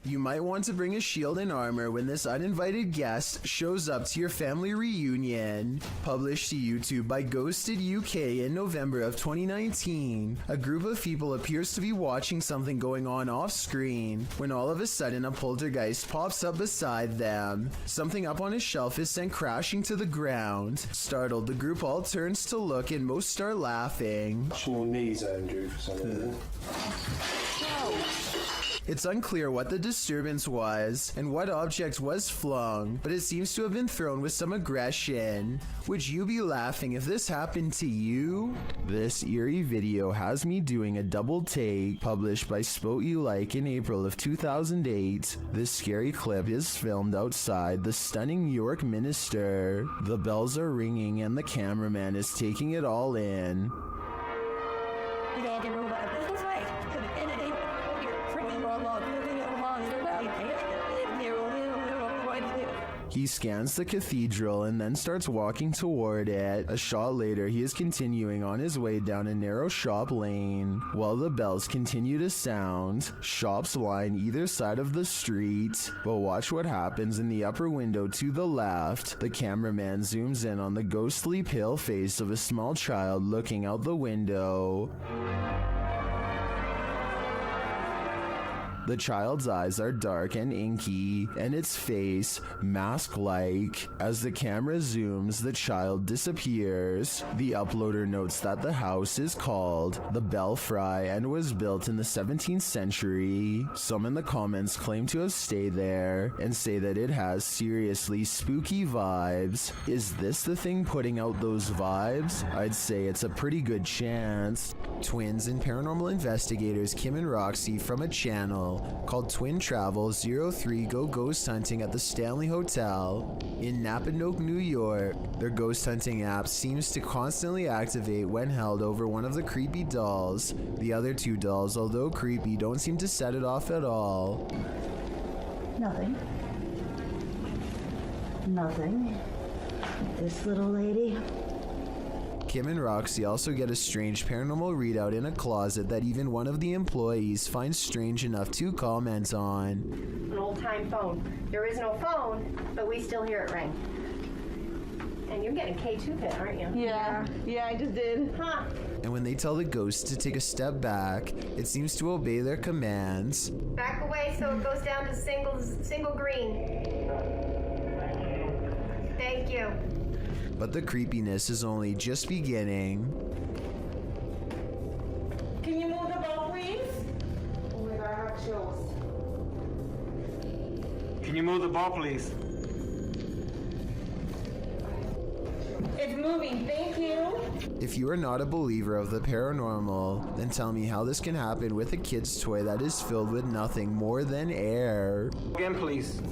You might want to bring a shield and armor when this uninvited guest shows up to your family reunion. Published to YouTube by Ghosted UK in November of 2019. A group of people appears to be watching something going on off screen when all of a sudden a poltergeist pops up beside them. Something up on a shelf is sent crashing to the ground. Startled, the group all turns to look and most start laughing. Your knees, Andrew, for some reason. It's unclear what the disturbance was and what object was flung, but it seems to have been thrown with some aggression. Would you be laughing if this happened to you? This eerie video has me doing a double take, published by Spot You Like in April of 2008. This scary clip is filmed outside the stunning New York Minster. The bells are ringing and the cameraman is taking it all in. He scans the cathedral and then starts walking toward it. A shot later, he is continuing on his way down a narrow shop lane. While the bells continue to sound, shops line either side of the street. But watch what happens in the upper window to the left. The cameraman zooms in on the ghostly pale face of a small child looking out the window. The child's eyes are dark and inky, and its face mask-like. As the camera zooms, the child disappears. The uploader notes that the house is called the Belfry and was built in the 17th century. Some in the comments claim to have stayed there and say that it has seriously spooky vibes. Is this the thing putting out those vibes? I'd say it's a pretty good chance. Twins and paranormal investigators Kim and Roxy from a channel called Twin Travel 03 go ghost hunting at the Stanley Hotel in Napanoke, New York. Their ghost hunting app seems to constantly activate when held over one of the creepy dolls. The other two dolls, although creepy, don't seem to set it off at all. Nothing. Nothing. This little lady. Kim and Roxy also get a strange paranormal readout in a closet that even one of the employees finds strange enough to comment on. An old-time phone. There is no phone, but we still hear it ring. And you're getting K2 pit, aren't you? Yeah, I just did. Huh. And when they tell the ghost to take a step back, it seems to obey their commands. Back away so it goes down to single green. Thank you. But the creepiness is only just beginning. Can you move the ball, please? Oh my God, I have chills. Can you move the ball, please? It's moving, thank you. If you are not a believer of the paranormal, then tell me how this can happen with a kid's toy that is filled with nothing more than air. Again, please.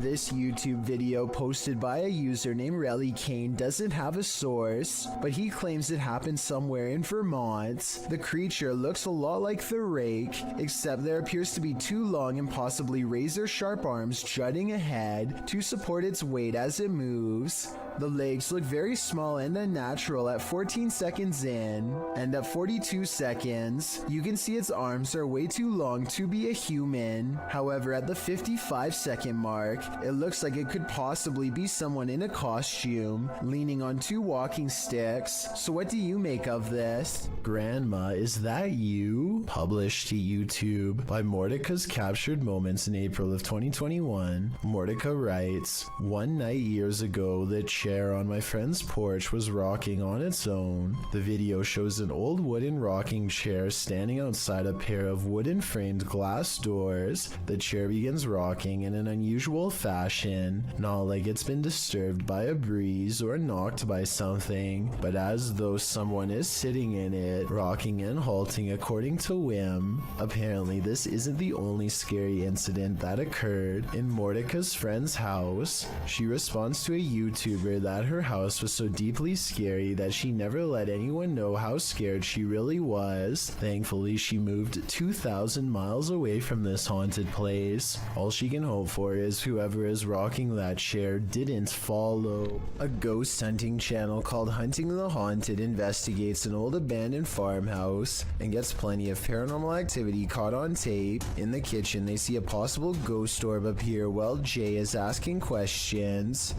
This YouTube video posted by a user named Relly Kane doesn't have a source, but he claims it happened somewhere in Vermont. The creature looks a lot like the rake, except there appears to be two long and possibly razor-sharp arms jutting ahead to support its weight as it moves. The legs look very small and unnatural at 14 seconds in, and at 42 seconds, you can see its arms are way too long to be a human. However, at the 55-second mark, it looks like it could possibly be someone in a costume, leaning on two walking sticks. So what do you make of this? Grandma, is that you? Published to YouTube by Mordecai's Captured Moments in April of 2021. Mordecai writes, "One night years ago, the chair on my friend's porch was rocking on its own. The video shows an old wooden rocking chair standing outside a pair of wooden framed glass doors. The chair begins rocking in an unusual fashion, not like it's been disturbed by a breeze or knocked by something, but as though someone is sitting in it, rocking and halting according to whim. Apparently, this isn't the only scary incident that occurred in Mordecai's friend's house. She responds to a YouTuber that her house was so deeply scary that she never let anyone know how scared she really was. Thankfully, she moved 2,000 miles away from this haunted place. All she can hope for is whoever whoever is rocking that chair didn't follow. A ghost hunting channel called Hunting the Haunted investigates an old abandoned farmhouse and gets plenty of paranormal activity caught on tape. In the kitchen, they see a possible ghost orb appear while Jay is asking questions.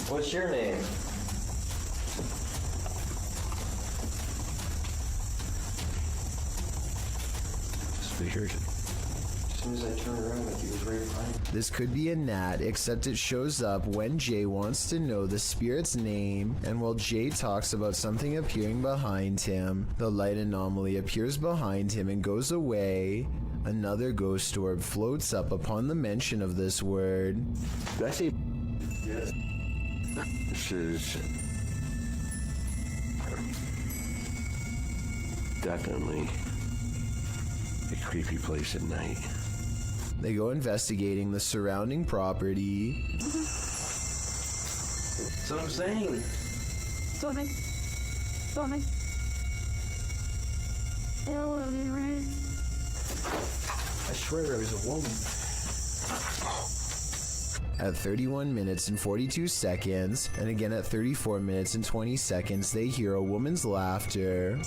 What's your name? As soon as I turned around, like he was right behind me. This could be a gnat, except it shows up when Jay wants to know the spirit's name, and while Jay talks about something appearing behind him, the light anomaly appears behind him and goes away. Another ghost orb floats up upon the mention of this word. Did I say? Yes. This is definitely a creepy place at night. They go investigating the surrounding property. That's what I'm saying. Tommy. I swear there was a woman. At 31 minutes and 42 seconds, and again at 34 minutes and 20 seconds, they hear a woman's laughter.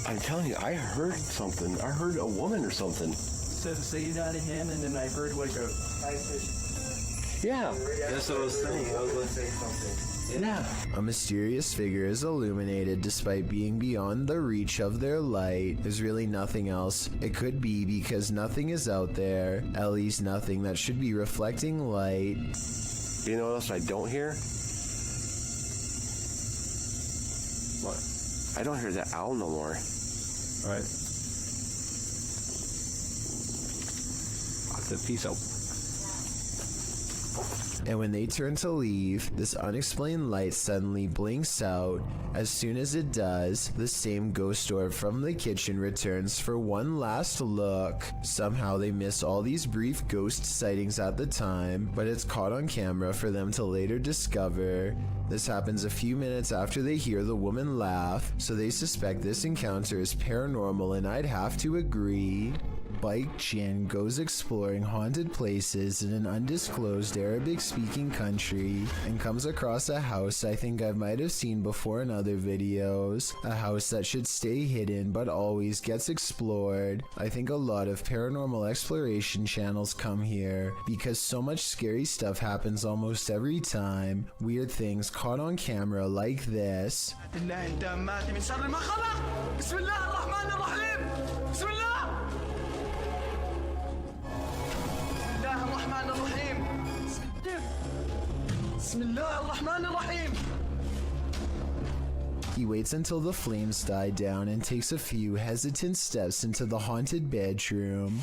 I'm telling you, I heard something. I heard a woman or something. Said to say not a him, and then I heard like a. Yeah, that's what I was saying. I was going to say something. Yeah. A mysterious figure is illuminated despite being beyond the reach of their light. There's really nothing else it could be because nothing is out there, at least nothing that should be reflecting light. You know what else I don't hear? What? I don't hear that owl no more. All right. I said peace out. And when they turn to leave, this unexplained light suddenly blinks out. As soon as it does, the same ghost orb from the kitchen returns for one last look. Somehow they miss all these brief ghost sightings at the time, but it's caught on camera for them to later discover. This happens a few minutes after they hear the woman laugh, so they suspect this encounter is paranormal, and I'd have to agree. Bike Chin goes exploring haunted places in an undisclosed Arabic-speaking country and comes across a house I think I might have seen before in other videos. A house that should stay hidden but always gets explored. I think a lot of paranormal exploration channels come here because so much scary stuff happens almost every time. Weird things caught on camera like this. He waits until the flames die down and takes a few hesitant steps into the haunted bedroom.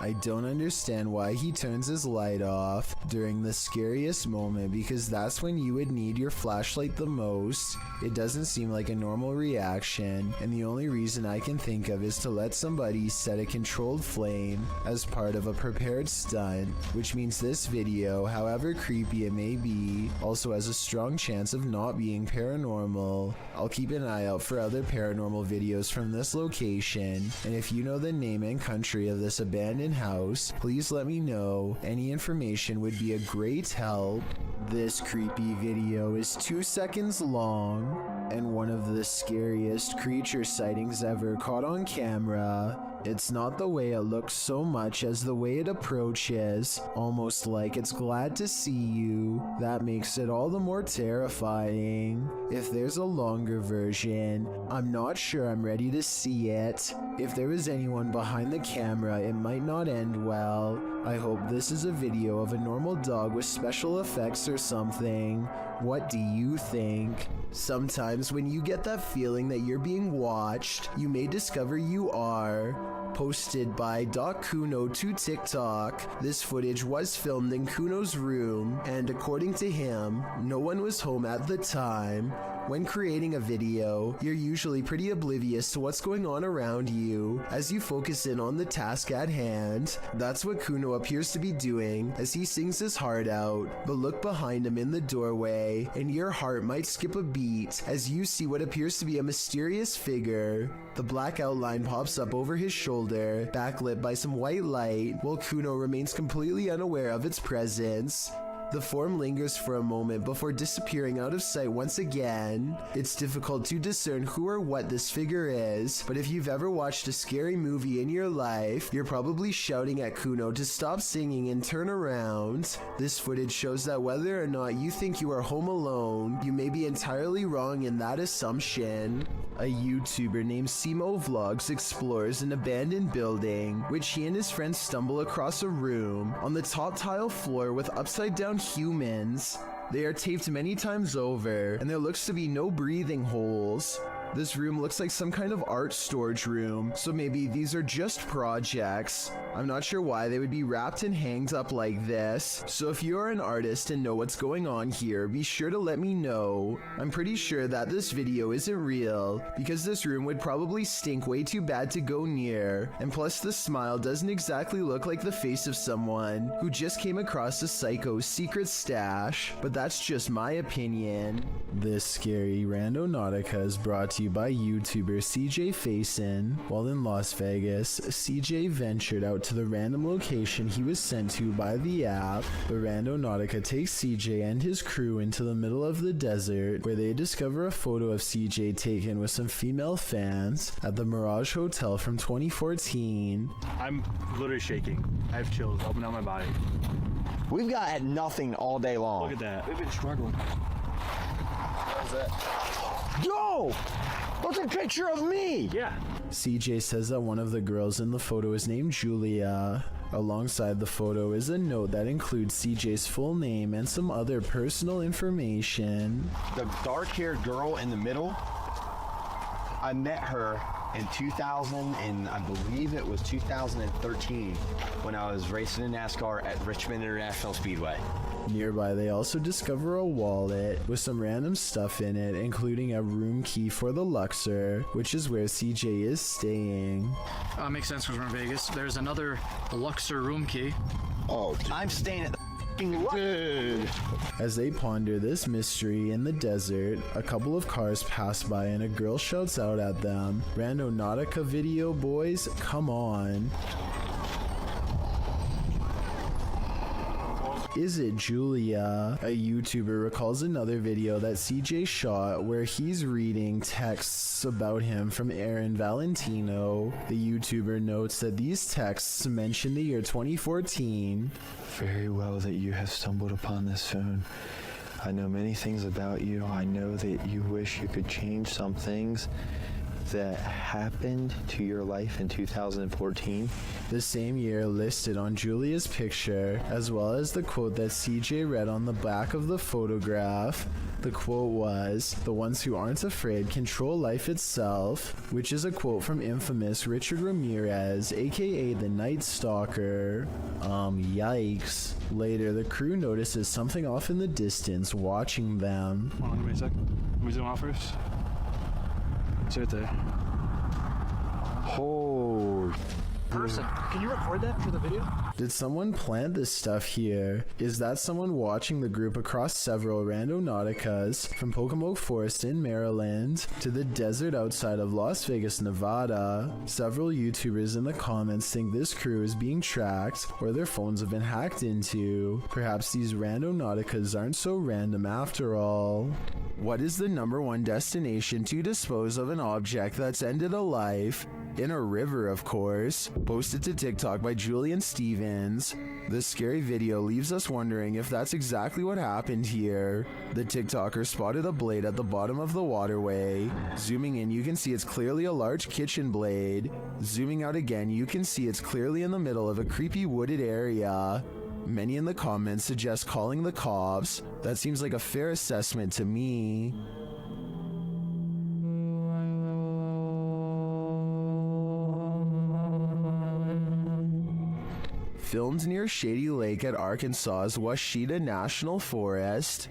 I don't understand why he turns his light off during the scariest moment, because that's when you would need your flashlight the most. It doesn't seem like a normal reaction, and the only reason I can think of is to let somebody set a controlled flame as part of a prepared stunt, which means this video, however creepy it may be, also has a strong chance of not being paranormal. I'll keep an eye out for other paranormal videos from this location, and if you know the name and country of this abandoned house, please let me know. Any information would be a great help. This creepy video is 2 seconds long and one of the scariest creature sightings ever caught on camera. It's not the way it looks so much as the way it approaches, almost like it's glad to see you. That makes it all the more terrifying. If there's a longer version, I'm not sure I'm ready to see it. If there was anyone behind the camera, it might not end well. I hope this is a video of a normal dog with special effects or something. What do you think? Sometimes when you get that feeling that you're being watched, you may discover you are. Posted by Kuno to TikTok, this footage was filmed in Kuno's room, and according to him, no one was home at the time. When creating a video, you're usually pretty oblivious to what's going on around you as you focus in on the task at hand. That's what Kuno appears to be doing as he sings his heart out, but look behind him in the doorway and your heart might skip a beat as you see what appears to be a mysterious figure. The black outline pops up over his shoulder, backlit by some white light, while Kuno remains completely unaware of its presence. The form lingers for a moment before disappearing out of sight once again. It's difficult to discern who or what this figure is, but if you've ever watched a scary movie in your life, you're probably shouting at Kuno to stop singing and turn around. This footage shows that whether or not you think you are home alone, you may be entirely wrong in that assumption. A YouTuber named Simo Vlogs explores an abandoned building, which he and his friends stumble across a room on the top tile floor with upside down humans. They are taped many times over, and there looks to be no breathing holes. This room looks like some kind of art storage room, so maybe these are just projects. I'm not sure why they would be wrapped and hanged up like this, so if you're an artist and know what's going on here, be sure to let me know. I'm pretty sure that this video isn't real, because this room would probably stink way too bad to go near, and plus the smile doesn't exactly look like the face of someone who just came across a psycho's secret stash, but that's just my opinion. This scary Randonautica is brought to you by YouTuber CJ Faison. While in Las Vegas, CJ ventured out to the random location he was sent to by the app. The Randonautica takes CJ and his crew into the middle of the desert, where they discover a photo of CJ taken with some female fans at the Mirage Hotel from 2014. I'm literally shaking. I have chills up and down my body. We've got nothing all day long. Look at that. We've been struggling. What is that? Yo! That's a picture of me! Yeah. CJ says that one of the girls in the photo is named Julia. Alongside the photo is a note that includes CJ's full name and some other personal information. The dark-haired girl in the middle, I met her in 2000, and I believe it was 2013, when I was racing in NASCAR at Richmond International Speedway. Nearby, they also discover a wallet with some random stuff in it, including a room key for the Luxor, which is where CJ is staying. Makes sense because we're in Vegas. There's another Luxor room key. Oh, I'm staying at the Dude. As they ponder this mystery in the desert, a couple of cars pass by and a girl shouts out at them, "Randonautica video boys, come on." Is it Julia? A YouTuber recalls another video that CJ shot where he's reading texts about him from Aaron Valentino. The YouTuber notes that these texts mention the year 2014. Very well that you have stumbled upon this phone. I know many things about you. I know that you wish you could change some things that happened to your life in 2014. The same year listed on Julia's picture, as well as the quote that CJ read on the back of the photograph. The quote was, "The ones who aren't afraid control life itself," which is a quote from infamous Richard Ramirez, aka the Night Stalker. Yikes. Later, the crew notices something off in the distance watching them. Hold on, give me a sec. Let me zoom out first. It's right there. Oh. Person, can you record that for the video? Did someone plant this stuff here? Is that someone watching the group across several Randonauticas from Pocomoke Forest in Maryland to the desert outside of Las Vegas, Nevada? Several YouTubers in the comments think this crew is being tracked or their phones have been hacked into. Perhaps these Randonauticas aren't so random after all. What is the #1 destination to dispose of an object that's ended a life? In a river, of course. Posted to TikTok by Julian Stevens. This scary video leaves us wondering if that's exactly what happened here. The TikToker spotted a blade at the bottom of the waterway. Zooming in, you can see it's clearly a large kitchen blade. Zooming out again, you can see it's clearly in the middle of a creepy wooded area. Many in the comments suggest calling the cops. That seems like a fair assessment to me. Filmed near Shady Lake at Arkansas's Washita National Forest.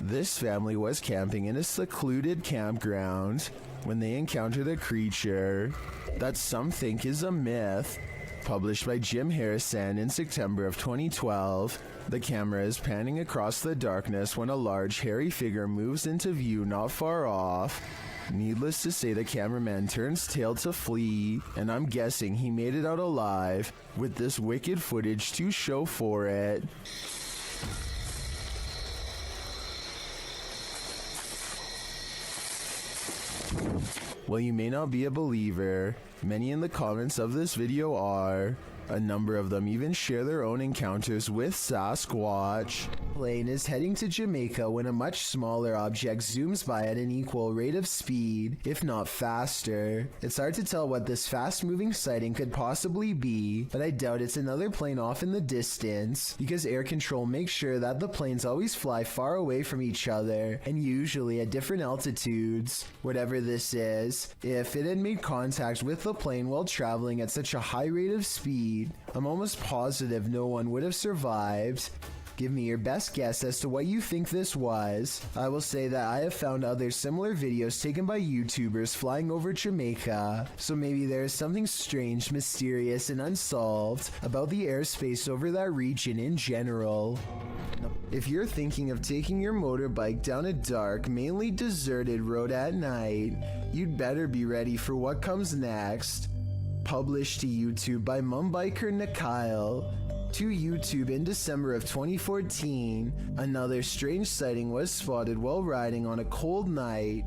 This family was camping in a secluded campground when they encountered a creature that some think is a myth. Published by Jim Harrison in September of 2012, the camera is panning across the darkness when a large hairy figure moves into view not far off. Needless to say, the cameraman turns tail to flee, and I'm guessing he made it out alive, with this wicked footage to show for it. While you may not be a believer, many in the comments of this video are. A number of them even share their own encounters with Sasquatch. Plane is heading to Jamaica when a much smaller object zooms by at an equal rate of speed, if not faster. It's hard to tell what this fast-moving sighting could possibly be, but I doubt it's another plane off in the distance, because air control makes sure that the planes always fly far away from each other, and usually at different altitudes. Whatever this is, if it had made contact with the plane while traveling at such a high rate of speed, I'm almost positive no one would have survived. Give me your best guess as to what you think this was. I will say that I have found other similar videos taken by YouTubers flying over Jamaica, so maybe there is something strange, mysterious, and unsolved about the airspace over that region in general. If you're thinking of taking your motorbike down a dark, mainly deserted road at night, you'd better be ready for what comes next. Published to YouTube by Mumbiker Nakyle. To YouTube in December of 2014, another strange sighting was spotted while riding on a cold night.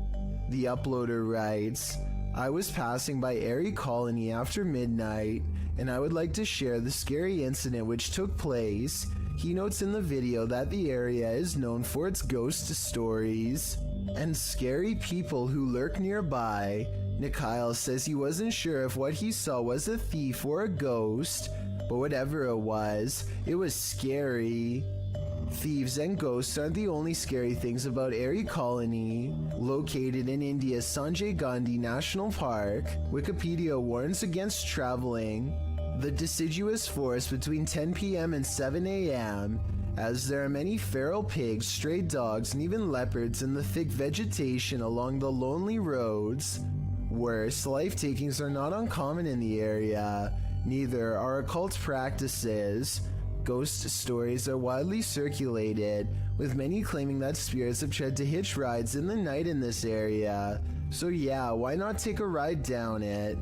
The uploader writes, I was passing by Airy Colony after midnight, and I would like to share the scary incident which took place. He notes in the video that the area is known for its ghost stories and scary people who lurk nearby. Nakyle says he wasn't sure if what he saw was a thief or a ghost, but whatever it was scary. Thieves and ghosts aren't the only scary things about Airy Colony. Located in India's Sanjay Gandhi National Park, Wikipedia warns against traveling the deciduous forest between 10 p.m. and 7 a.m., as there are many feral pigs, stray dogs, and even leopards in the thick vegetation along the lonely roads. Worse, life takings are not uncommon in the area. Neither are occult practices. Ghost stories are widely circulated, with many claiming that spirits have tried to hitch rides in the night in this area. So yeah, why not take a ride down it?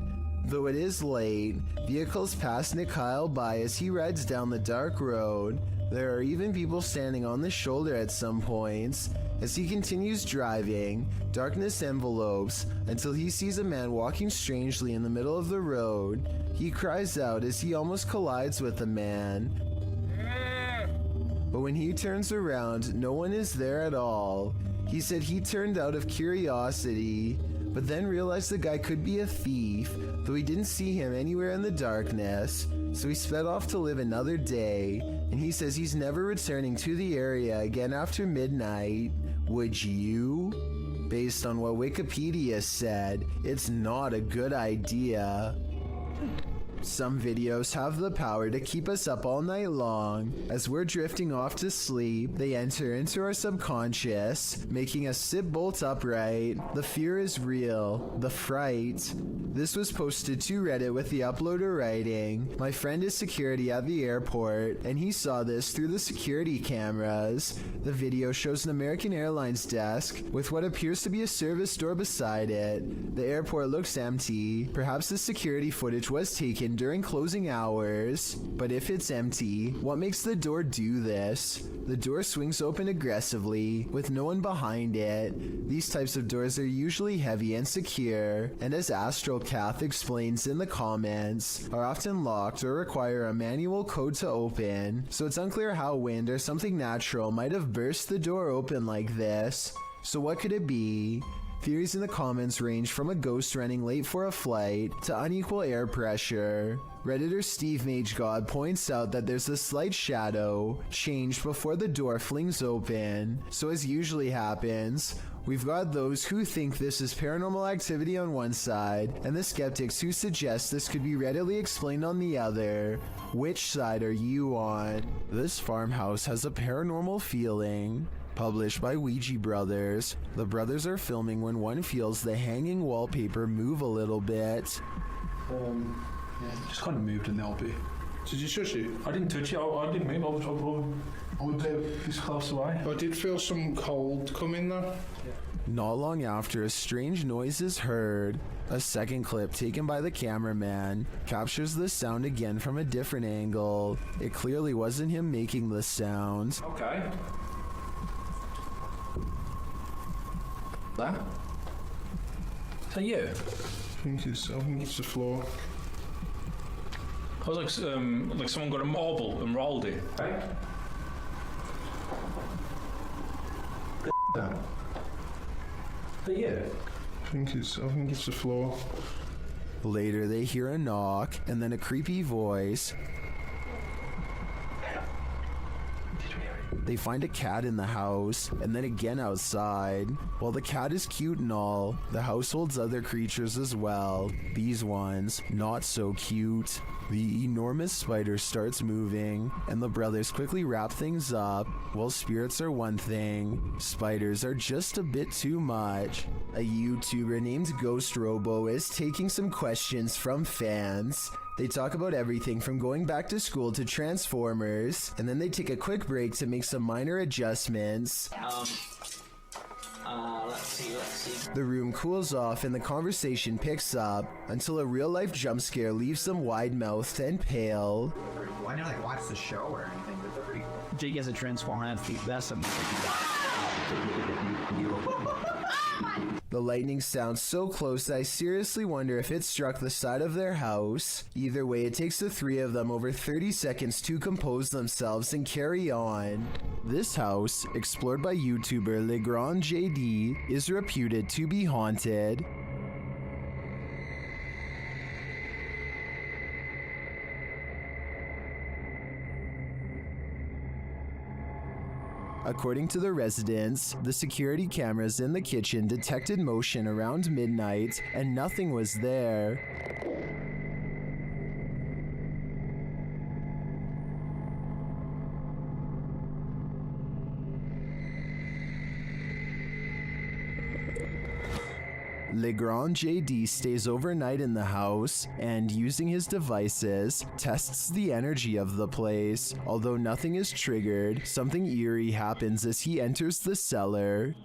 Though it is late, vehicles pass Nakyle by as he rides down the dark road. There are even people standing on the shoulder at some points. As he continues driving, darkness envelopes until he sees a man walking strangely in the middle of the road. He cries out as he almost collides with the man. But when he turns around, no one is there at all. He said he turned out of curiosity, but then realized the guy could be a thief, though he didn't see him anywhere in the darkness. So he sped off to live another day, and he says he's never returning to the area again after midnight. Would you? Based on what Wikipedia said, it's not a good idea. Some videos have the power to keep us up all night long. As we're drifting off to sleep, they enter into our subconscious, making us sit bolt upright. The fear is real. The fright. This was posted to Reddit with the uploader writing, my friend is security at the airport, and he saw this through the security cameras. The video shows an American Airlines desk with what appears to be a service door beside it. The airport looks empty. Perhaps the security footage was taken during closing hours. But if it's empty, what makes the door do this? The door swings open aggressively, with no one behind it. These types of doors are usually heavy and secure, and as AstroCath explains in the comments, are often locked or require a manual code to open, so it's unclear how wind or something natural might have burst the door open like this. So what could it be? Theories in the comments range from a ghost running late for a flight to unequal air pressure. Redditor Steve MageGod points out that there's a slight shadow change before the door flings open. So as usually happens, we've got those who think this is paranormal activity on one side, and the skeptics who suggest this could be readily explained on the other. Which side are you on? This farmhouse has a paranormal feeling. Published by Ouija Brothers. The brothers are filming when one feels the hanging wallpaper move a little bit. Yeah, it just kind of moved in the LP. Did you touch it? I didn't touch it. I didn't move. I would this close away. I did feel some cold coming though. Not long after, a strange noise is heard. A second clip taken by the cameraman captures the sound again from a different angle. It clearly wasn't him making the sound. Okay. That? Is that you? I think it's the floor. I was like someone got a marble and rolled it. Right? Is that you? I think it's the floor. Later, they hear a knock and then a creepy voice. They find a cat in the house, and then again outside. While the cat is cute and all, the house holds other creatures as well. These ones, not so cute. The enormous spider starts moving, and the brothers quickly wrap things up. While spirits are one thing, spiders are just a bit too much. A YouTuber named Ghost Robo is taking some questions from fans. They talk about everything from going back to school to Transformers, and then they take a quick break to make some minor adjustments. Let's see. The room cools off and the conversation picks up until a real-life jump scare leaves them wide-mouthed and pale. I never watch the show or anything, but they're pretty cool. Jake has a Transformer and that's something. The lightning sounds so close that I seriously wonder if it struck the side of their house. Either way, it takes the three of them over 30 seconds to compose themselves and carry on. This house, explored by YouTuber Legrand JD, is reputed to be haunted. According to the residents, the security cameras in the kitchen detected motion around midnight and nothing was there. Legrand JD stays overnight in the house and, using his devices, tests the energy of the place. Although nothing is triggered, something eerie happens as he enters the cellar.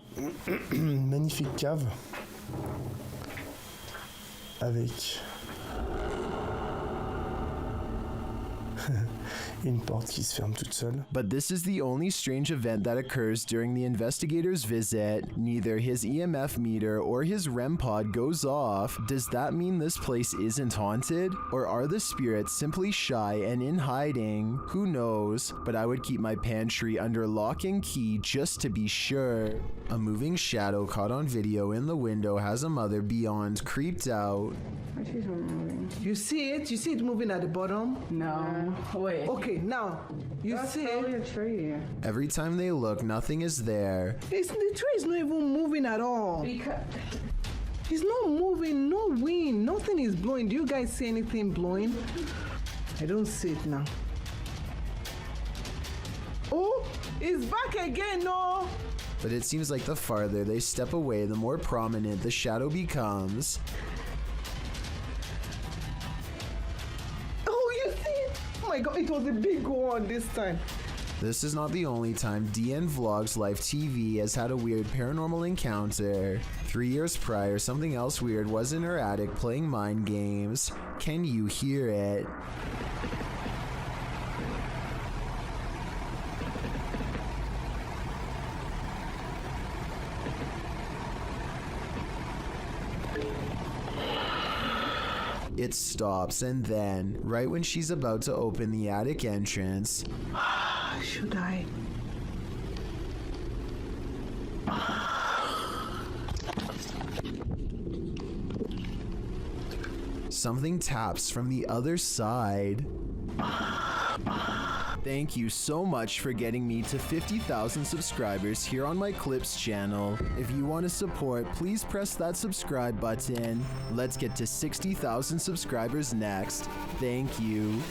Magnifique cave avec une porte qui se ferme toute seule. But this is the only strange event that occurs during the investigator's visit. Neither his EMF meter or his REM pod goes off. Does that mean this place isn't haunted? Or are the spirits simply shy and in hiding? Who knows? But I would keep my pantry under lock and key just to be sure. A moving shadow caught on video in the window has a mother beyond creeped out. She's moving. You see it? You see it moving at the bottom? No. Wait. Okay, now you That's see probably it. a tree. Every time they look, nothing is there. The tree is not even moving at all. Because It's not moving, no wind, nothing is blowing. Do you guys see anything blowing? I don't see it now. Oh, it's back again, no. But it seems like the farther they step away, the more prominent the shadow becomes. Oh, you see it? Oh my god, it was a big one this time. This is not the only time DN Vlogs Live TV has had a weird paranormal encounter. 3 years prior, something else weird was in her attic playing mind games. Can you hear it? It stops, and then, right when she's about to open the attic entrance, should I? something taps from the other side. Thank you so much for getting me to 50,000 subscribers here on my Clips channel. If you want to support, please press that subscribe button. Let's get to 60,000 subscribers next. Thank you.